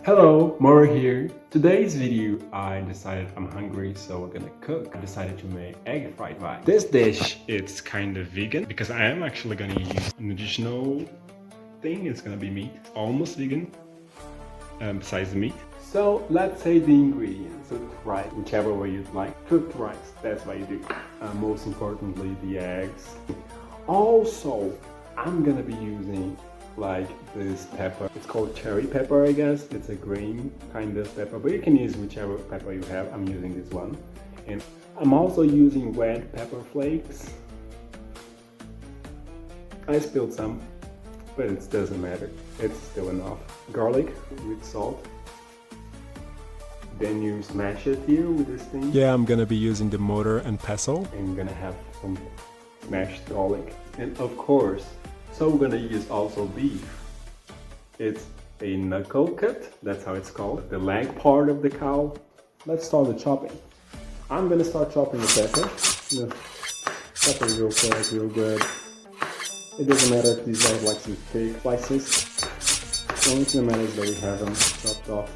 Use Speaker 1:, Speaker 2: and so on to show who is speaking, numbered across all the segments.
Speaker 1: Hello, Mora here. Today's video, I decided I'm hungry, so we're gonna cook. I decided to make egg fried rice. This dish, it's kind of vegan because I am actually gonna use an additional thing. It's gonna be meat, almost vegan, besides the meat. So let's say the ingredients. Cooked rice, whichever way you'd like. Cooked rice, that's what you do. Most importantly, the eggs. Also, I'm gonna be using like this pepper. It's called cherry pepper, I guess. It's a green kind of pepper, but you can use whichever pepper you have. I'm using this one. And I'm also using red pepper flakes. I spilled some, but it doesn't matter. It's still enough. Garlic with salt. Then you smash it here with this thing.
Speaker 2: Yeah, I'm gonna be using the mortar and pestle.
Speaker 1: And you're gonna have some smashed garlic. And of course, so we're gonna use also beef. It's a knuckle cut, that's how it's called. The leg part of the cow. Let's start the chopping. I'm gonna start chopping the pepper. Pepper real quick, real good. It doesn't matter if these are like some thick slices. The only thing that matters is that we have them chopped off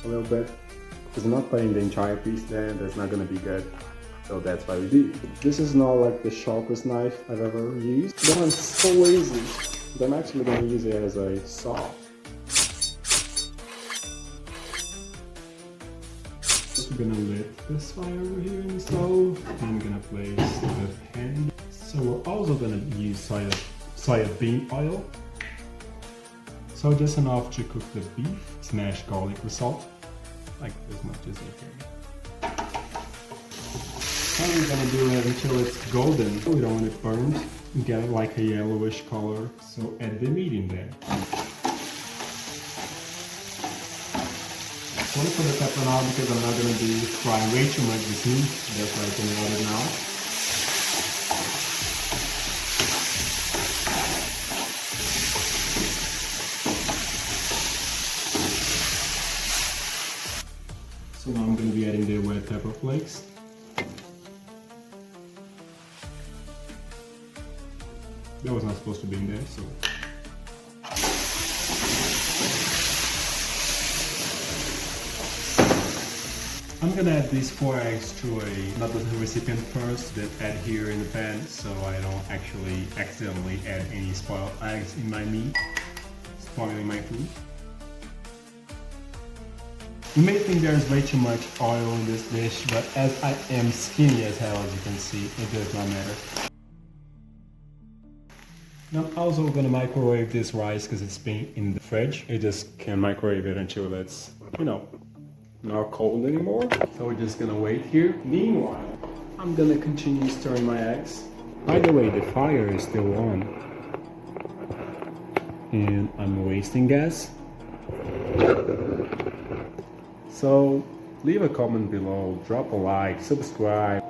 Speaker 1: a little bit. Because I'm not putting the entire piece there, that's not gonna be good. So that's why we do. This is not like the sharpest knife I've ever used, but I'm so lazy that I'm actually gonna use it as a saw. So we're gonna lit this fire over here in the stove. I'm gonna place the pan. So we're also gonna use soybean oil. So just enough to cook the beef. Smash garlic with salt, like as much as you can. And we're gonna do it until it's golden. We don't want it burned. We get like a yellowish color. So add the meat in there. I want to put the pepper now because I'm not gonna be frying way too much this meat. That's why I can add it now. So now I'm gonna be adding the red pepper flakes. That was not supposed to be in there, so. I'm gonna add these 4 eggs to another recipient first, then add here in the pan, so I don't actually accidentally add any spoiled eggs in my meat, spoiling my food. You may think there's way too much oil in this dish, but as I am skinny as hell, as you can see, it does not matter. Now I'm also gonna microwave this rice because it's been in the fridge. You just can't microwave it until it's, not cold anymore. So we're just gonna wait here. Meanwhile, I'm gonna continue stirring my eggs. By the way, the fire is still on. And I'm wasting gas. So leave a comment below, drop a like, subscribe.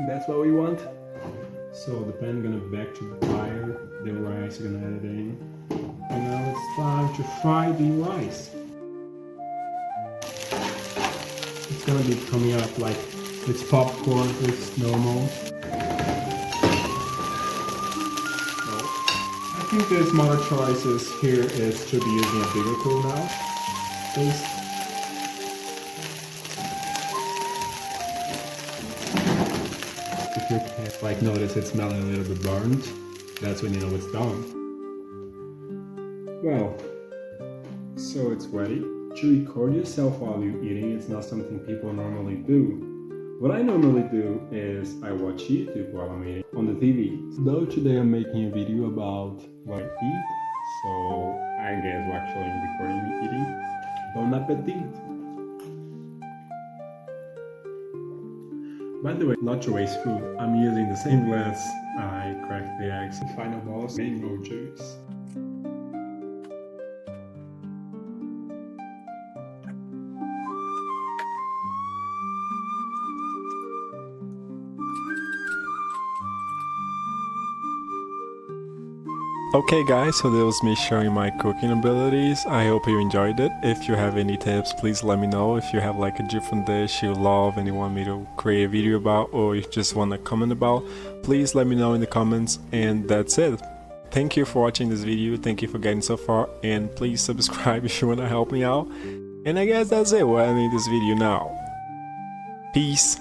Speaker 1: That's what we want. So the pan gonna back to the fire, the rice gonna add it in. And now it's time to fry the rice. It's gonna be coming up like it's popcorn, it's normal. So I think the smarter choices here is to be using a bigger tool now. Please. If you can notice it's smelling a little bit burnt, that's when you know it's done. Well, so it's ready. To record yourself while you're eating is not something people normally do. What I normally do is I watch YouTube while I'm eating on the TV. Though today I'm making a video about what I eat, so I guess we're actually recording me eating. Bon appetit! By the way, not to waste food, I'm using the same glass I cracked the eggs. Final boss, mango juice.
Speaker 2: Okay guys, so that was me sharing my cooking abilities. I hope you enjoyed it. If you have any tips, please let me know. If you have like a different dish you love and you want me to create a video about, or you just want to comment about, please let me know in the comments. And that's it. Thank you for watching this video, thank you for getting so far, and please subscribe if you want to help me out. And I guess that's it, we're ending this video now. Peace.